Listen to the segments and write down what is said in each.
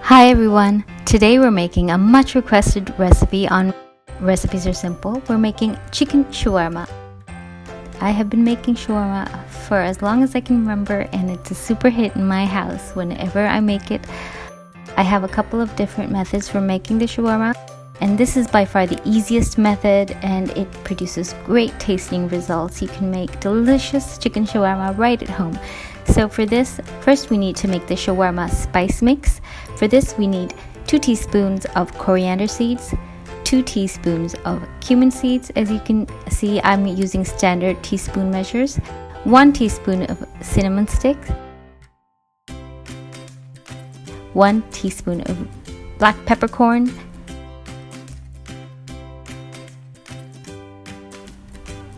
Hi everyone! Today we're making a much requested recipe on Recipes Are Simple. We're making chicken shawarma. I have been making shawarma for as long as I can remember, and it's a super hit in my house whenever I make it. I have a couple of different methods for making the shawarma, and this is by far the easiest method, and it produces great tasting results. You can make delicious chicken shawarma right at home. So for this, first we need to make the shawarma spice mix. For this we need 2 teaspoons of coriander seeds, 2 teaspoons of cumin seeds. As you can see, I'm using standard teaspoon measures, 1 teaspoon of cinnamon sticks, 1 teaspoon of black peppercorn,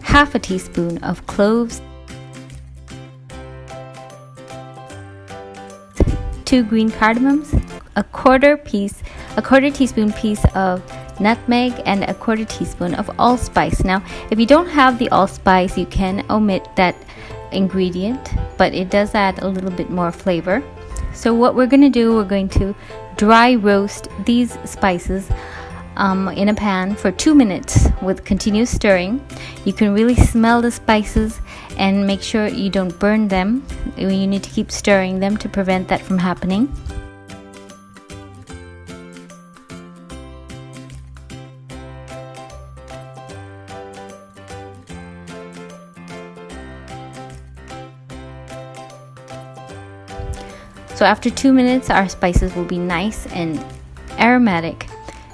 half a teaspoon of cloves, 2 green cardamoms, a quarter teaspoon piece of nutmeg, and a quarter teaspoon of allspice. Now, if you don't have the allspice, you can omit that ingredient, but it does add a little bit more flavor. So what we're going to do, we're going to dry roast these spices in a pan for 2 minutes with continuous stirring. You can really smell the spices and make sure you don't burn them. You need to keep stirring them to prevent that from happening. So after 2 minutes, our spices will be nice and aromatic.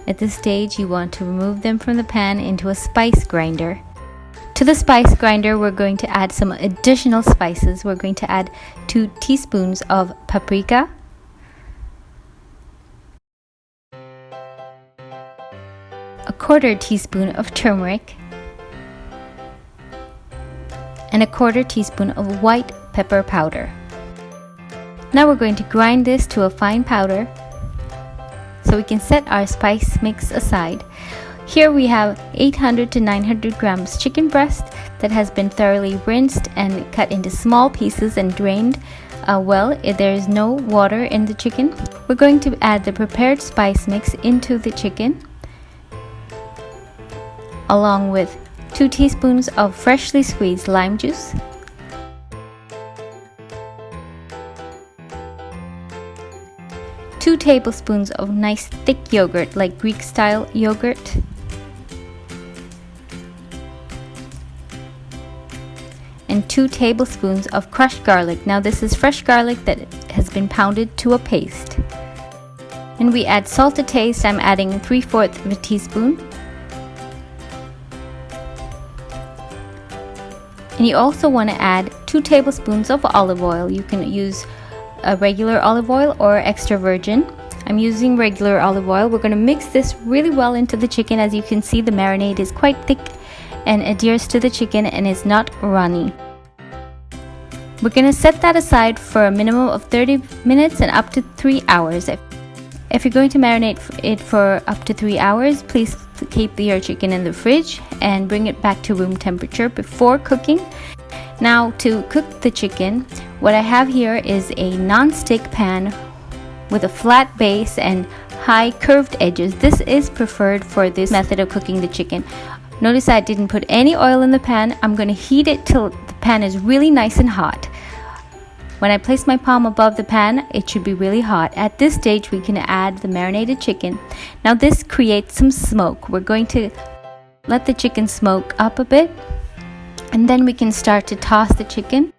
At this stage, you want to remove them from the pan into a spice grinder. To the spice grinder, we're going to add some additional spices. We're going to add 2 teaspoons of paprika, a quarter teaspoon of turmeric, and a quarter teaspoon of white pepper powder. Now we're going to grind this to a fine powder so we can set our spice mix aside. Here we have 800 to 900 grams chicken breast that has been thoroughly rinsed and cut into small pieces and drained well. There is no water in the chicken. We're going to add the prepared spice mix into the chicken, along with 2 teaspoons of freshly squeezed lime juice, 2 tablespoons of nice thick yogurt, like Greek style yogurt, and 2 tablespoons of crushed garlic. Now this is fresh garlic that has been pounded to a paste. And we add salt to taste. I'm adding 3/4 of a teaspoon. And you also want to add 2 tablespoons of olive oil. You can use a regular olive oil or extra virgin. I'm using regular olive oil. We're going to mix this really well into the chicken. As you can see, the marinade is quite thick and adheres to the chicken and is not runny. We're going to set that aside for a minimum of 30 minutes and up to 3 hours. If you're going to marinate it for up to 3 hours, please keep your chicken in the fridge and bring it back to room temperature before cooking. Now, to cook the chicken, what I have here is a non-stick pan with a flat base and high curved edges. This is preferred for this method of cooking the chicken. Notice I didn't put any oil in the pan. I'm going to heat it till the pan is really nice and hot. When I place my palm above the pan, it should be really hot. At this stage, we can add the marinated chicken. Now this creates some smoke. We're going to let the chicken smoke up a bit, and then we can start to toss the chicken.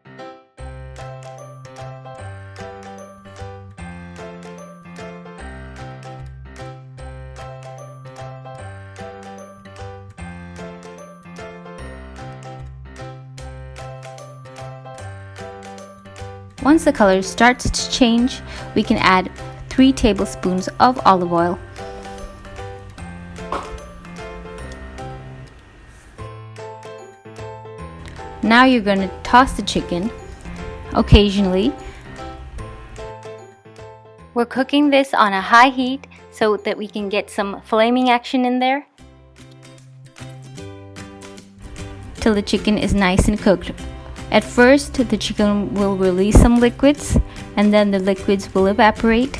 Once the color starts to change, we can add 3 tablespoons of olive oil. Now you're going to toss the chicken occasionally. We're cooking this on a high heat so that we can get some flaming action in there till the chicken is nice and cooked. At first, the chicken will release some liquids, and then the liquids will evaporate.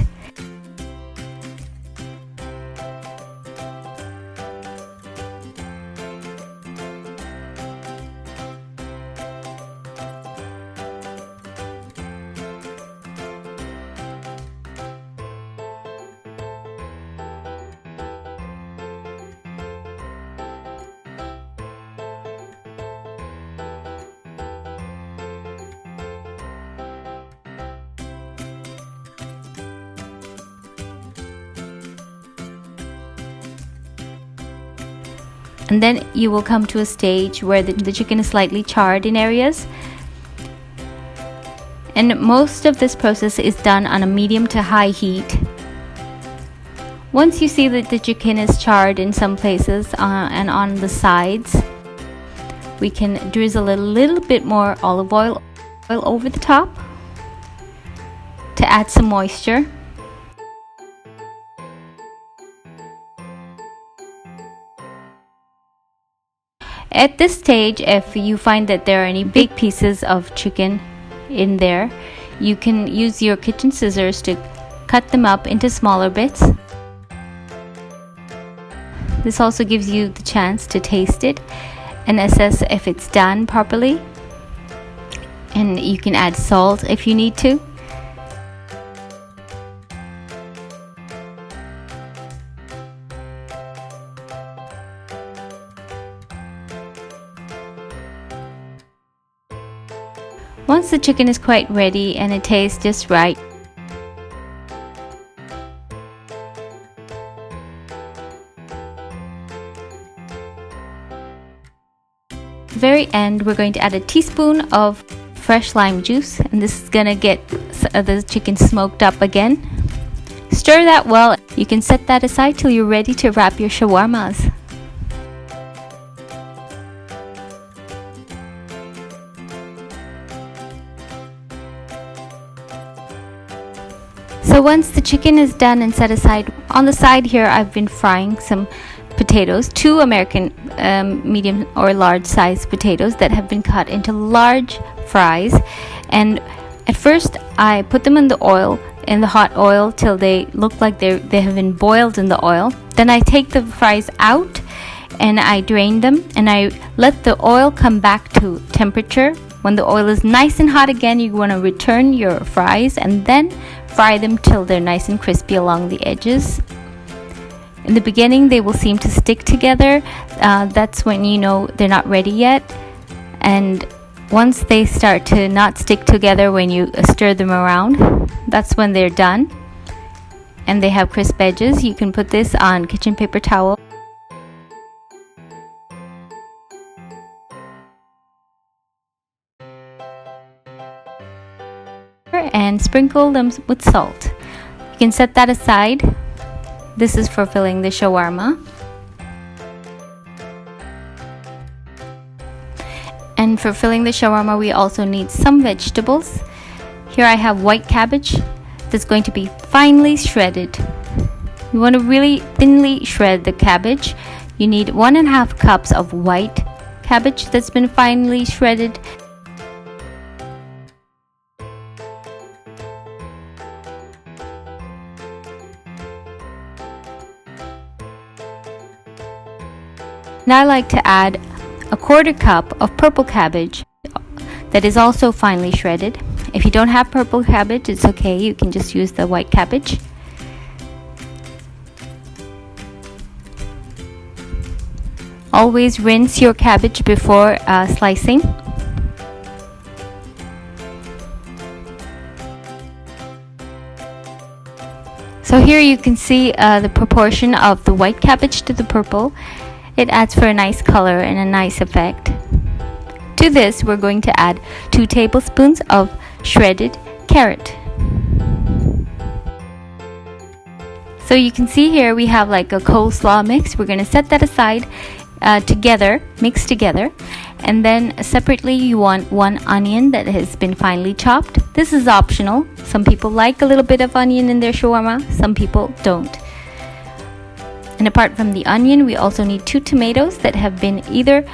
and then you will come to a stage where the chicken is slightly charred in areas. And most of this process is done on a medium to high heat. Once you see that the chicken is charred in some places and on the sides, we can drizzle a little bit more olive oil over the top to add some moisture. At this stage, if you find that there are any big pieces of chicken in there, you can use your kitchen scissors to cut them up into smaller bits. This also gives you the chance to taste it and assess if it's done properly, and you can add salt if you need to. Once the chicken is quite ready and it tastes just right, very end, we're going to add a teaspoon of fresh lime juice, and this is gonna get the chicken smoked up again. Stir that well. You can set that aside till you're ready to wrap your shawarmas. So once the chicken is done and set aside, on the side here I've been frying some potatoes, 2 American medium or large size potatoes that have been cut into large fries. And at first I put them in the hot oil till they look like they have been boiled in the oil. Then I take the fries out and I drain them, and I let the oil come back to temperature. When the oil is nice and hot again, you want to return your fries and then fry them till they're nice and crispy along the edges. In the beginning, they will seem to stick together. That's when you know they're not ready yet. And once they start to not stick together when you stir them around, that's when they're done and they have crisp edges. You can put this on kitchen paper towel. And sprinkle them with salt. You can set that aside. This is for filling the shawarma. And for filling the shawarma, we also need some vegetables. Here I have white cabbage that's going to be finely shredded. You want to really thinly shred the cabbage. You need 1.5 cups of white cabbage that's been finely shredded. Now I like to add 1/4 cup of purple cabbage that is also finely shredded. If you don't have purple cabbage, it's okay, you can just use the white cabbage. Always rinse your cabbage before slicing. So here you can see the proportion of the white cabbage to the purple. It adds for a nice color and a nice effect. To this, we're going to add 2 tablespoons of shredded carrot. So you can see here we have like a coleslaw mix. We're going to set that aside mixed together. And then separately you want 1 onion that has been finely chopped. This is optional. Some people like a little bit of onion in their shawarma, some people don't. And apart from the onion, we also need 2 tomatoes that have been either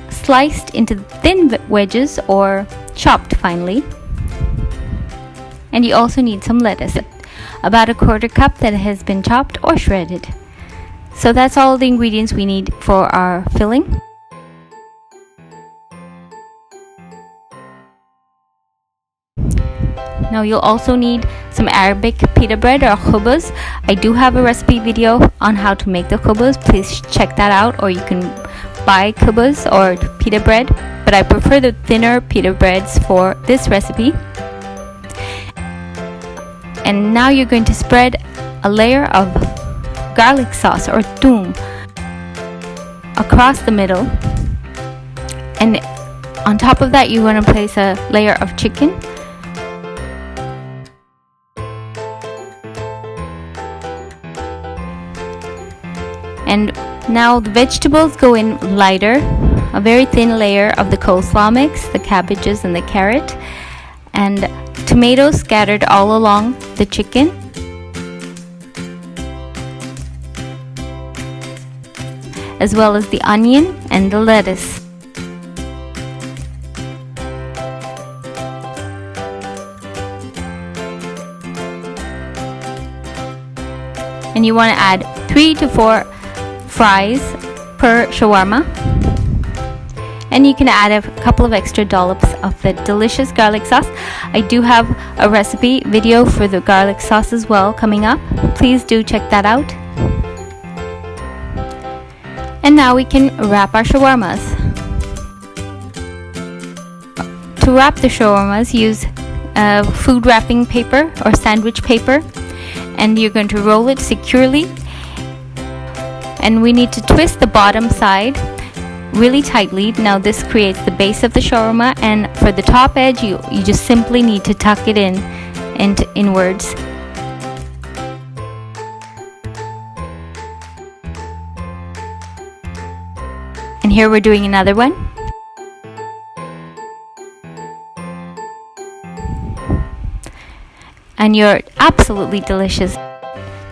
sliced into thin wedges or chopped finely. And you also need some lettuce, about 1/4 cup that has been chopped or shredded. So that's all the ingredients we need for our filling. Now you'll also need some Arabic pita bread or khubz. I do have a recipe video on how to make the khubz. Please check that out, or you can buy khubz or pita bread, but I prefer the thinner pita breads for this recipe. And now you're going to spread a layer of garlic sauce or toom. across the middle, and on top of that you're going to place a layer of chicken. And now the vegetables go in lighter, a very thin layer of the coleslaw mix, the cabbages and the carrot, and tomatoes scattered all along the chicken. As well as the onion and the lettuce. And you want to add 3 to 4 fries per shawarma. And you can add a couple of extra dollops of the delicious garlic sauce. I do have a recipe video for the garlic sauce as well coming up. Please do check that out. And now we can wrap our shawarmas. To wrap the shawarmas, use food wrapping paper or sandwich paper, and you're going to roll it securely. And we need to twist the bottom side really tightly. Now this creates the base of the shawarma, and for the top edge you just simply need to tuck it in and inwards. And here we're doing another one. And your absolutely delicious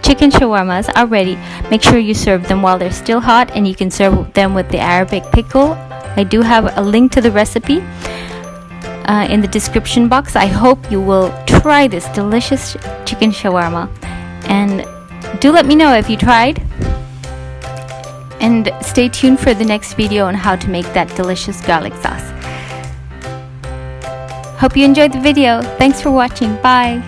chicken shawarmas are ready. Make sure you serve them while they're still hot, and you can serve them with the Arabic pickle. I do have a link to the recipe in the description box. I hope you will try this delicious chicken shawarma, and do let me know if you tried. And stay tuned for the next video on how to make that delicious garlic sauce. Hope you enjoyed the video. Thanks for watching. Bye.